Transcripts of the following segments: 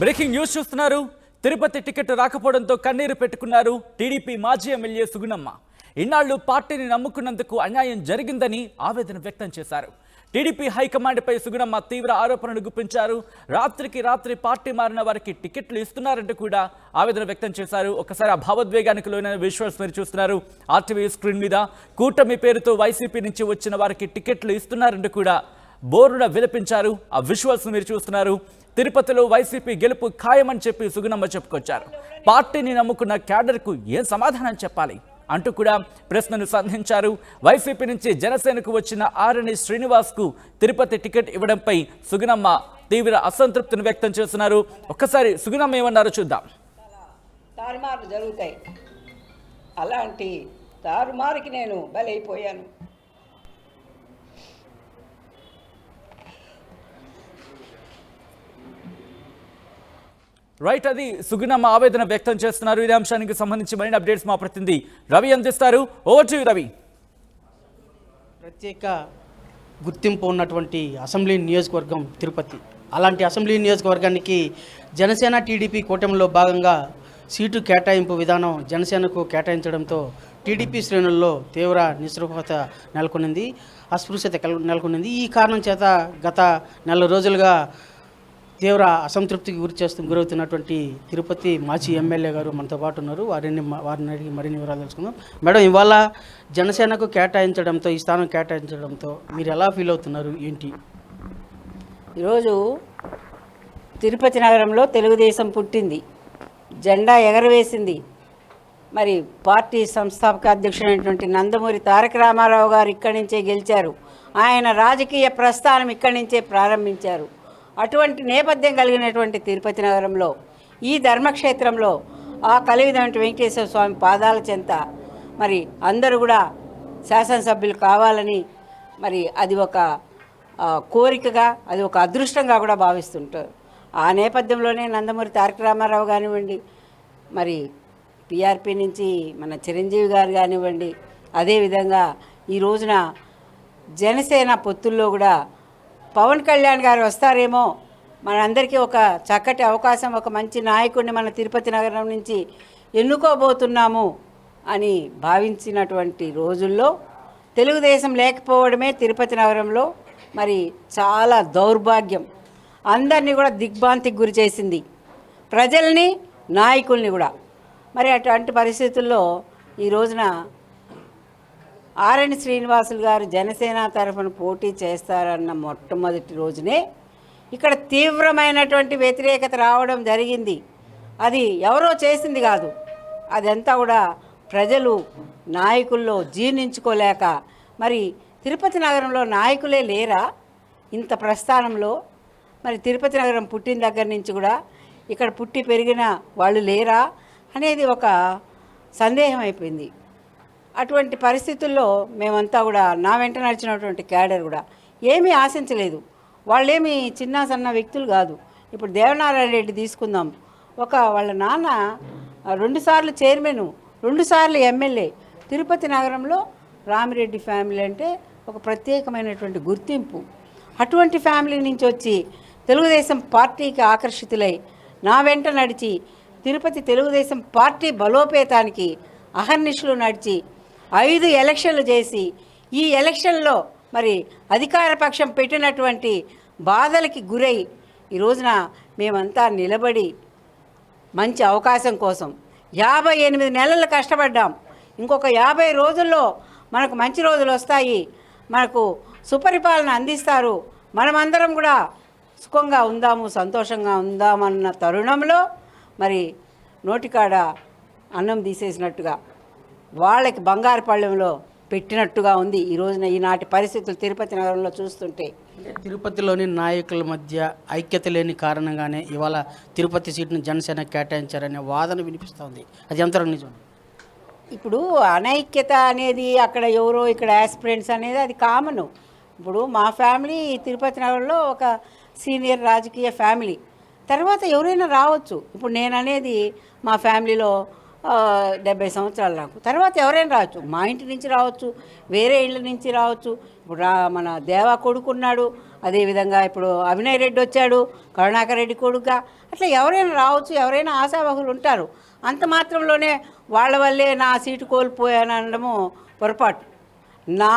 Breaking news చూస్తున్నారు. Tirupati ticket రాకపోవడంతో కన్నీరు పెట్టుకున్నారు టీడీపీ మాజీ ఎమ్మెల్యే సుగుణమ్మ. ఇన్నాళ్లు పార్టీని నమ్ముకున్నందుకు అన్యాయం జరిగిందని ఆవేదన వ్యక్తం చేశారు. టీడీపీ హైకమాండ్పై సుగుణమ్మ తీవ్ర ఆరోపణలు గుప్పించారు. రాత్రికి రాత్రి పార్టీ మారిన వారికి టికెట్లు ఇస్తున్నారంటూ కూడా ఆవేదన వ్యక్తం చేశారు. ఒకసారి ఆ భావోద్వేగానికి లోనైన విజువల్స్ మీరు చూస్తున్నారు ఆర్టీవీ స్క్రీన్ మీద. కూటమి పేరుతో వైసీపీ నుంచి వచ్చిన వారికి టికెట్లు ఇస్తున్నారంటూ కూడా బోరున విలపించారు. ఆ విజువల్స్ మీరు చూస్తున్నారు. తిరుపతిలో వైసీపీ గెలుపు ఖాయమని చెప్పి సుగుణమ్మ చెప్పుకొచ్చారు. పార్టీని నమ్ముకున్న క్యాడర్కు ఏం సమాధానం చెప్పాలి అంటూ కూడా ప్రశ్నను సంధించారు. వైసీపీ నుంచి జనసేనకు వచ్చిన ఆరణి శ్రీనివాస్కు తిరుపతి టికెట్ ఇవ్వడంపై సుగుణమ్మ తీవ్ర అసంతృప్తిని వ్యక్తం చేస్తున్నారు. ఒక్కసారి సుగుణమ్మ ఏమన్నారో చూద్దాం. తారుమార్లు జరుగుతాయి, అలాంటి తారుమారుకి నేను బలైపోయాను. రైట్, అది సుగుణమ్మ ఆవేదన వ్యక్తం చేస్తున్నారు. ఇదే అంశానికి సంబంధించి మరిన్ని అప్డేట్స్ మా ప్రతినిధి రవి అందిస్తారు. Over to you Ravi. ప్రత్యేక గుర్తింపు ఉన్నటువంటి అసెంబ్లీ నియోజకవర్గం తిరుపతి. అలాంటి అసెంబ్లీ నియోజకవర్గానికి జనసేన టీడీపీ కూటమిలో భాగంగా సీటు కేటాయింపు విధానం జనసేనకు కేటాయించడంతో టీడీపీ శ్రేణుల్లో తీవ్ర నిస్పృహత నెలకొనింది, అస్పృశ్యత నెలకొనింది. ఈ కారణం చేత గత నెల రోజులుగా తీవ్ర అసంతృప్తికి గురవుతున్నటువంటి తిరుపతి మాజీ ఎమ్మెల్యే గారు మనతో పాటు ఉన్నారు. వారిని అడిగి మరిన్ని వివరాలు తెలుసుకుందాం. మేడం, ఇవాళ జనసేనకు కేటాయించడంతో, ఈ స్థానం కేటాయించడంతో మీరు ఎలా ఫీల్ అవుతున్నారు, ఏంటి? ఈరోజు తిరుపతి నగరంలో తెలుగుదేశం పుట్టింది, జెండా ఎగరవేసింది. మరి పార్టీ సంస్థాపక అధ్యక్షుడైనటువంటి నందమూరి తారక రామారావు గారు ఇక్కడి నుంచే గెలిచారు. ఆయన రాజకీయ ప్రస్థానం ఇక్కడి నుంచే ప్రారంభించారు. అటువంటి నేపథ్యం కలిగినటువంటి తిరుపతి నగరంలో, ఈ ధర్మక్షేత్రంలో ఆ కలిగినటువంటి వెంకటేశ్వర స్వామి పాదాల చెంత మరి అందరూ కూడా శాసనసభ్యులు కావాలని మరి అది ఒక కోరికగా, అది ఒక అదృష్టంగా కూడా భావిస్తుంటారు. ఆ నేపథ్యంలోనే నందమూరి తారక రామారావు కానివ్వండి, మరి పిఆర్పి నుంచి మన చిరంజీవి గారు కానివ్వండి, అదేవిధంగా ఈ రోజున జనసేన పొత్తుల్లో కూడా పవన్ కళ్యాణ్ గారు వస్తారేమో, మనందరికీ ఒక చక్కటి అవకాశం, ఒక మంచి నాయకుడిని మన తిరుపతి నగరం నుంచి ఎన్నుకోబోతున్నాము అని భావించినటువంటి రోజుల్లో తెలుగుదేశం లేకపోవడమే తిరుపతి నగరంలో మరి చాలా దౌర్భాగ్యం. అందరినీ కూడా దిగ్భ్రాంతికి గురి చేసింది, ప్రజల్ని, నాయకుల్ని కూడా. మరి అటువంటి పరిస్థితుల్లో ఈ రోజున ఆరణి శ్రీనివాసులు గారు జనసేన తరఫున పోటీ చేస్తారన్న మొట్టమొదటి రోజునే ఇక్కడ తీవ్రమైనటువంటి వ్యతిరేకత రావడం జరిగింది. అది ఎవరో చేసింది కాదు, అదంతా కూడా ప్రజలు నాయకుల్లో జీర్ణించుకోలేక, మరి తిరుపతి నగరంలో నాయకులే లేరా ఇంత ప్రస్థానంలో? మరి తిరుపతి నగరం పుట్టిన దగ్గర నుంచి కూడా ఇక్కడ పుట్టి పెరిగిన వాళ్ళు లేరా అనేది ఒక సందేహం అయిపోయింది. అటువంటి పరిస్థితుల్లో మేమంతా కూడా, నా వెంట నడిచినటువంటి క్యాడర్ కూడా ఏమీ ఆశించలేదు. వాళ్ళేమీ చిన్న సన్న వ్యక్తులు కాదు. ఇప్పుడు దేవనారాయణ రెడ్డి తీసుకుందాం, వాళ్ళ నాన్న 2 సార్లు చైర్మన్, 2 సార్లు ఎమ్మెల్యే. తిరుపతి నగరంలో రామిరెడ్డి ఫ్యామిలీ అంటే ఒక ప్రత్యేకమైనటువంటి గుర్తింపు. అటువంటి ఫ్యామిలీ నుంచి వచ్చి తెలుగుదేశం పార్టీకి ఆకర్షితులై నా వెంట నడిచి తిరుపతి తెలుగుదేశం పార్టీ బలోపేతానికి అహర్నిశలు నడిచి 5 ఎలక్షన్లు చేసి, ఈ ఎలక్షన్లో మరి అధికార పక్షం పెట్టినటువంటి బాధలకి గురై ఈ రోజున మేమంతా నిలబడి మంచి అవకాశం కోసం 58 నెలలు కష్టపడ్డాం. ఇంకొక 50 రోజుల్లో మనకు మంచి రోజులు వస్తాయి, మనకు సుపరిపాలన అందిస్తారు, మనమందరం కూడా సుఖంగా ఉందాము, సంతోషంగా ఉందామన్న తరుణంలో మరి నోటికాడ అన్నం తీసేసినట్టుగా, వాళ్ళకి బంగారు పళ్ళెంలో పెట్టినట్టుగా ఉంది ఈ రోజున ఈనాటి పరిస్థితులు తిరుపతి నగరంలో చూస్తుంటే. తిరుపతిలోని నాయకుల మధ్య ఐక్యత లేని కారణంగానే ఇవాళ తిరుపతి సీటును జనసేన కేటాయించారనే వాదన వినిపిస్తోంది. అది ఎంత నిజం? ఇప్పుడు అనైక్యత అనేది అక్కడ ఎవరో ఇక్కడ యాస్పిరెంట్స్ అనేది అది కామను. ఇప్పుడు మా ఫ్యామిలీ తిరుపతి నగరంలో ఒక సీనియర్ రాజకీయ ఫ్యామిలీ, తర్వాత ఎవరైనా రావచ్చు. ఇప్పుడు నేను అనేది మా ఫ్యామిలీలో 70 సంవత్సరాలు నాకు, తర్వాత ఎవరైనా రావచ్చు, మా ఇంటి నుంచి రావచ్చు, వేరే ఇళ్ళ నుంచి రావచ్చు. ఇప్పుడు మన దేవా కొడుకున్నాడు, అదేవిధంగా ఇప్పుడు అవినయ్ రెడ్డి వచ్చాడు, కరుణాకర్ రెడ్డి కొడుకుగా. అట్లా ఎవరైనా రావచ్చు, ఎవరైనా ఆశావహులు ఉంటారు. అంత మాత్రంలోనే వాళ్ళ వల్లే నా సీటు కోల్పోయాననడము పొరపాటు. నా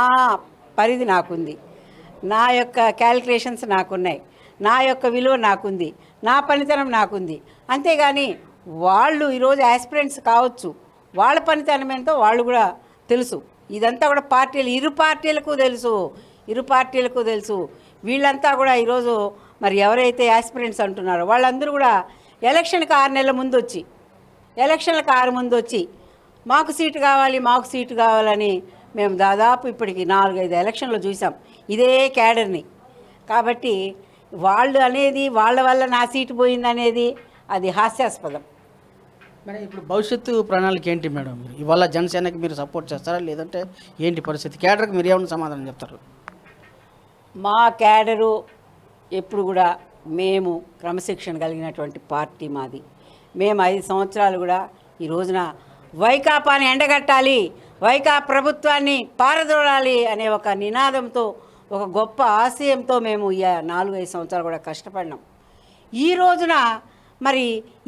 పరిధి నాకుంది, నా యొక్క క్యాలిక్యులేషన్స్ నాకున్నాయి, నా యొక్క విలువ నాకుంది, నా పనితనం నాకుంది. అంతేగాని వాళ్ళు ఈరోజు యాస్పిరెంట్స్ కావచ్చు, వాళ్ళ పనితనం ఏంటో వాళ్ళు కూడా తెలుసు. ఇదంతా కూడా ఇరు పార్టీలకు తెలుసు. వీళ్ళంతా కూడా ఈరోజు మరి ఎవరైతే యాస్పిరెంట్స్ అంటున్నారో వాళ్ళందరూ కూడా ఎలక్షన్కి 6 నెలల ముందు వచ్చి మాకు సీటు కావాలని మేము దాదాపు ఇప్పటికి 4-5 ఎలక్షన్లు చూసాం ఇదే క్యాడర్ని. కాబట్టి వాళ్ళు అనేది వాళ్ళ వల్ల నా సీటు పోయిందనేది అది హాస్యాస్పదం. మేడం, ఇప్పుడు భవిష్యత్తు ప్రణాళిక ఏంటి మేడం? ఇవాళ జనసేనకి మీరు సపోర్ట్ చేస్తారా, లేదంటే ఏంటి పరిస్థితి? క్యాడర్కి మీరు ఏమైనా సమాధానం చెప్తారు? మా క్యాడరు ఎప్పుడు కూడా మేము క్రమశిక్షణ కలిగినటువంటి పార్టీ మాది. మేము 5 సంవత్సరాలు కూడా ఈ రోజున వైకాపాని ఎండగట్టాలి, వైకాపా ప్రభుత్వాన్ని పారదోడాలి అనే ఒక నినాదంతో, ఒక గొప్ప ఆశయంతో మేము 4-5 సంవత్సరాలు కూడా కష్టపడినాం. ఈ రోజున మరి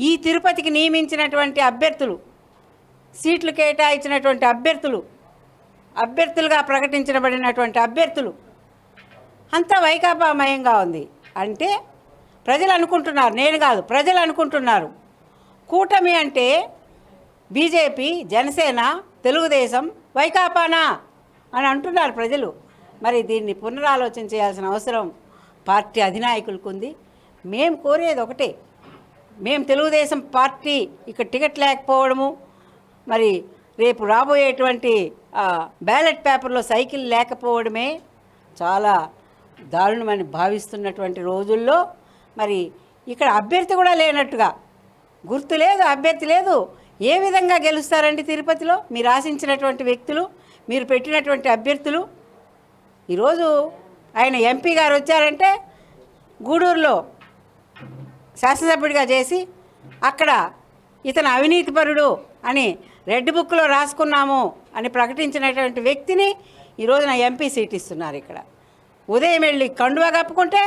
ఈ తిరుపతికి నియమించినటువంటి అభ్యర్థులు, సీట్లు కేటాయించినటువంటి అభ్యర్థులుగా ప్రకటించబడినటువంటి అభ్యర్థులు అంతా వైకాపామయంగా ఉంది. అంటే ప్రజలు అనుకుంటున్నారు, నేను కాదు, ప్రజలు అనుకుంటున్నారు కూటమి అంటే బీజేపీ, జనసేన, తెలుగుదేశం, వైకాపానా అని అంటున్నారు ప్రజలు. మరి దీన్ని పునరాలోచన చేయాల్సిన అవసరం పార్టీ అధినాయకులకు ఉంది. మేము కోరేది ఒకటే, మేము తెలుగుదేశం పార్టీ ఇక్కడ టికెట్ లేకపోవడము, మరి రేపు రాబోయేటువంటి బ్యాలెట్ పేపర్లో సైకిల్ లేకపోవడమే చాలా దారుణమని భావిస్తున్నటువంటి రోజుల్లో మరి ఇక్కడ అభ్యర్థి కూడా లేనట్టుగా, గుర్తు లేదు, అభ్యర్థి లేదు. ఏ విధంగా గెలుస్తారండి తిరుపతిలో మీరు ఆశించినటువంటి వ్యక్తులు, మీరు పెట్టినటువంటి అభ్యర్థులు? ఈరోజు ఆయన ఎంపీ గారు వచ్చారంటే గూడూరులో శాసనసభ్యుడిగా చేసి అక్కడ ఇతను అవినీతిపరుడు అని రెడ్ బుక్లో రాసుకున్నాము అని ప్రకటించినటువంటి వ్యక్తిని ఈరోజున ఎంపీ సీట్ ఇస్తున్నారు. ఇక్కడ ఉదయం వెళ్ళి కండువా కప్పుకుంటే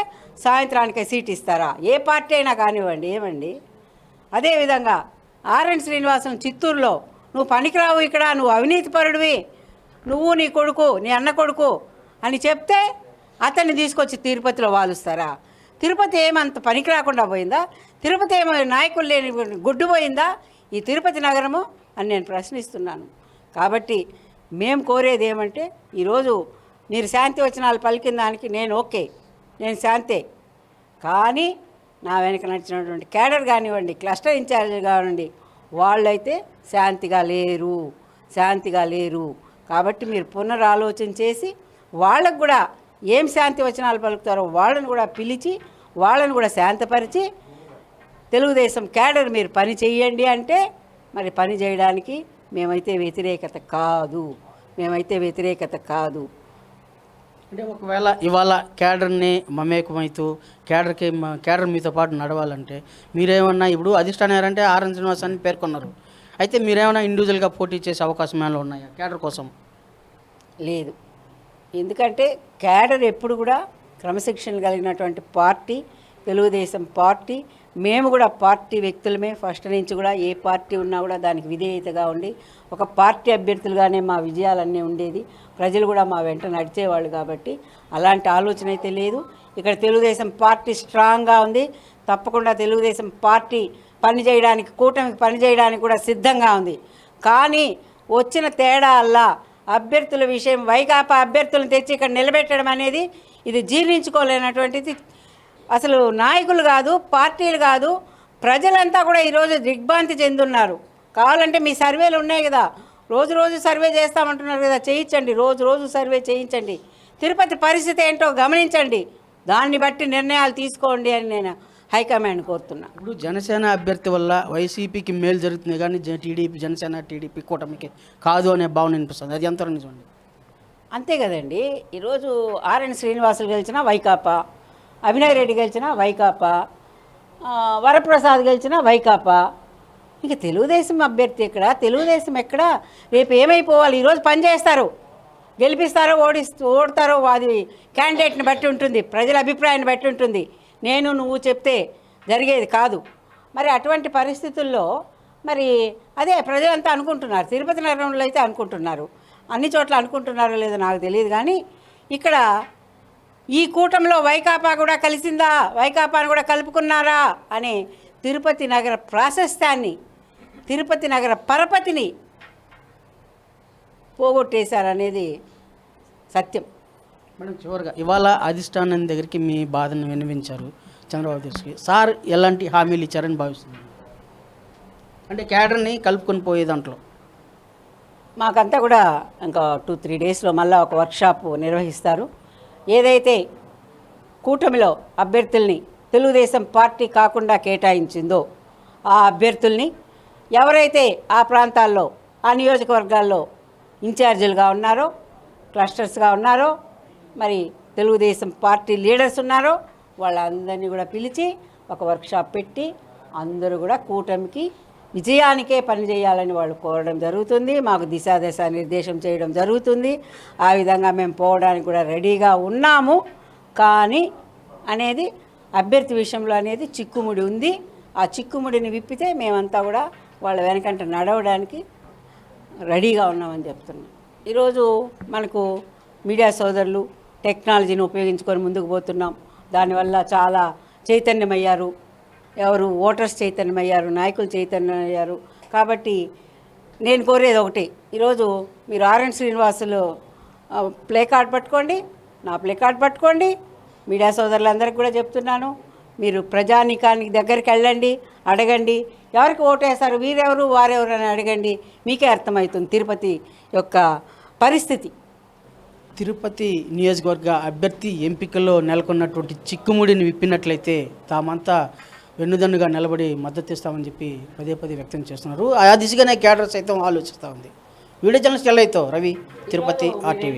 సాయంత్రానికే సీట్ ఇస్తారా? ఏ పార్టీ అయినా కానివ్వండి. ఏమండి? అదేవిధంగా ఆర్ఎన్ శ్రీనివాసం చిత్తూరులో నువ్వు పనికిరావు, ఇక్కడ నువ్వు అవినీతిపరుడివి, నువ్వు నీ కొడుకు, నీ అన్న కొడుకు అని చెప్తే అతన్ని తీసుకొచ్చి తిరుపతిలో వాలుస్తారా? తిరుపతి ఏమంత పనికి రాకుండా పోయిందా? తిరుపతి ఏమో నాయకులు లేని గుడ్డు పోయిందా ఈ తిరుపతి నగరము అని నేను ప్రశ్నిస్తున్నాను. కాబట్టి మేము కోరేది ఏమంటే, ఈరోజు మీరు శాంతి వచనాలు పలికిన దానికి నేను ఓకే, నేను శాంతే. కానీ నా వెనక నడిచినటువంటి క్యాడర్ కానివ్వండి, క్లస్టర్ ఇన్ఛార్జీలు కానివ్వండి, వాళ్ళైతే శాంతిగా లేరు. కాబట్టి మీరు పునరాలోచన చేసి వాళ్ళకు కూడా ఏం శాంతి వచనాలు పలుకుతారో వాళ్ళని కూడా పిలిచి, వాళ్ళని కూడా శాంతపరిచి, తెలుగుదేశం క్యాడర్ మీరు పని చేయండి అంటే మరి పని చేయడానికి మేమైతే వ్యతిరేకత కాదు. అంటే ఒకవేళ ఇవాళ క్యాడర్ని మమేకమైతూ క్యాడర్ మీతో పాటు నడవాలంటే మీరేమన్నా, ఇప్పుడు అధిష్టానారంటే ఆర్ఎన్ శ్రీనివాస్ అని పేర్కొన్నారు, అయితే మీరేమైనా ఇండివిజువల్గా పోటీ చేసే అవకాశం ఏమైనా ఉన్నాయా క్యాడర్ కోసం? లేదు. ఎందుకంటే క్యాడర్ ఎప్పుడు కూడా క్రమశిక్షణ కలిగినటువంటి పార్టీ తెలుగుదేశం పార్టీ. మేము కూడా పార్టీ వ్యక్తులమే ఫస్ట్ నుంచి కూడా. ఏ పార్టీ ఉన్నా కూడా దానికి విధేయతగా ఉండి ఒక పార్టీ అభ్యర్థులుగానే మా విజయాలన్నీ ఉండేది. ప్రజలు కూడా మా వెంట నడిచేవాళ్ళు. కాబట్టి అలాంటి ఆలోచన అయితే లేదు. ఇక్కడ తెలుగుదేశం పార్టీ స్ట్రాంగ్గా ఉంది. తప్పకుండా తెలుగుదేశం పార్టీ పనిచేయడానికి, కూటమికి పనిచేయడానికి కూడా సిద్ధంగా ఉంది. కానీ వచ్చిన తేడా అల్లా అభ్యర్థుల విషయం, వైకాపా అభ్యర్థులను తెచ్చి ఇక్కడ నిలబెట్టడం అనేది ఇది జీర్ణించుకోలేనటువంటిది. అసలు నాయకులు కాదు, పార్టీలు కాదు, ప్రజలంతా కూడా ఈరోజు దిగ్భ్రాంతి చెందున్నారు. కావాలంటే మీ సర్వేలు ఉన్నాయి కదా, రోజు సర్వే చేస్తామంటున్నారు కదా, చేయించండి, రోజు సర్వే చేయించండి. తిరుపతి పరిస్థితి ఏంటో గమనించండి, దాన్ని బట్టి నిర్ణయాలు తీసుకోండి అని నేను హైకమాండ్ కోరుతున్నా. ఇప్పుడు జనసేన అభ్యర్థి వల్ల వైసీపీకి మేలు జరుగుతుంది కానీ టీడీపీ కూటమికి కాదు అనే భావన వినిపిస్తుంది. అది ఎంత నిజమండి? అంతే కదండి. ఈరోజు ఆర్ఎన్ శ్రీనివాసులు గెలిచినా వైకాపా, అవినయ్ రెడ్డి గెలిచినా వైకాపా, వరప్రసాద్ గెలిచినా వైకాపా. ఇక తెలుగుదేశం అభ్యర్థి ఎక్కడ, తెలుగుదేశం ఎక్కడ? రేపు ఏమైపోవాలి? ఈరోజు పనిచేస్తారు, గెలిపిస్తారో ఓడతారో అది క్యాండిడేట్ని బట్టి ఉంటుంది, ప్రజల అభిప్రాయాన్ని బట్టి ఉంటుంది. నువ్వు చెప్తే జరిగేది కాదు. మరి అటువంటి పరిస్థితుల్లో మరి అదే ప్రజలంతా అనుకుంటున్నారు. తిరుపతి నగరంలో అయితే అనుకుంటున్నారు, అన్ని చోట్ల అనుకుంటున్నారో లేదో నాకు తెలియదు. కానీ ఇక్కడ ఈ కూటమిలో వైకాపా కూడా కలిసిందా, వైకాపాను కూడా కలుపుకున్నారా అనే తిరుపతి నగర ప్రాశస్త్యాన్ని, తిరుపతి నగర పరపతిని పోగొట్టేశారనేది సత్యం. మేడం, చివరిగా ఇవాళ అధిష్టానం దగ్గరికి మీ బాధను విన్నవించారు చంద్రబాబు దృష్టికి. సార్ ఎలాంటి హామీలు ఇచ్చారని భావిస్తున్నారు? అంటే క్యాడర్ని కలుపుకొని పోయే దాంట్లో మాకంతా కూడా ఇంకా 2-3 డేస్లో మళ్ళీ ఒక వర్క్షాప్ నిర్వహిస్తారు. ఏదైతే కూటమిలో అభ్యర్థుల్ని తెలుగుదేశం పార్టీ కాకుండా కేటాయించిందో ఆ అభ్యర్థుల్ని ఎవరైతే ఆ ప్రాంతాల్లో, ఆ నియోజకవర్గాల్లో ఇన్ఛార్జీలుగా ఉన్నారో, క్లస్టర్స్గా ఉన్నారో, మరి తెలుగుదేశం పార్టీ లీడర్స్ ఉన్నారో వాళ్ళందరినీ కూడా పిలిచి ఒక వర్క్షాప్ పెట్టి అందరూ కూడా కూటమికి విజయానికే పనిచేయాలని వాళ్ళు కోరడం జరుగుతుంది. మాకు దిశాదశ నిర్దేశం చేయడం జరుగుతుంది. ఆ విధంగా మేము పోవడానికి కూడా రెడీగా ఉన్నాము. కానీ అనేది అభ్యర్థి విషయంలో అనేది చిక్కుముడి ఉంది. ఆ చిక్కుముడిని విప్పితే మేమంతా కూడా వాళ్ళ వెనకంట నడవడానికి రెడీగా ఉన్నామని చెప్తున్నాం. ఈరోజు మనకు మీడియా సోదరులు టెక్నాలజీని ఉపయోగించుకొని ముందుకు పోతున్నాం. దానివల్ల చాలా చైతన్యమయ్యారు. ఓటర్స్ చైతన్యమయ్యారు, నాయకులు చైతన్యమయ్యారు. కాబట్టి నేను కోరేది ఒకటి, ఈరోజు మీరు ఆర్ఎన్ శ్రీనివాసులు ప్లే కార్డ్ పట్టుకోండి, నా ప్లే కార్డ్ పట్టుకోండి. మీడియా సోదరులందరికీ కూడా చెప్తున్నాను, మీరు ప్రజానీకానికి దగ్గరికి వెళ్ళండి, అడగండి, ఎవరికి ఓటేస్తారు, వీరెవరు వారెవరు అని అడగండి. మీకే అర్థమవుతుంది తిరుపతి యొక్క పరిస్థితి. తిరుపతి నియోజకవర్గ అభ్యర్థి ఎంపికల్లో నెలకొన్నటువంటి చిక్కుముడిని విప్పినట్లయితే తామంతా వెన్నుదన్నుగా నిలబడి మద్దతు ఇస్తామని చెప్పి పదే వ్యక్తం చేస్తున్నారు. ఆ దిశగానే క్యాడర్ సైతం ఆలోచిస్తూ ఉంది. వీడియో జర్నలిస్ట్ ఎల్లైతో రవి, తిరుపతి RTV.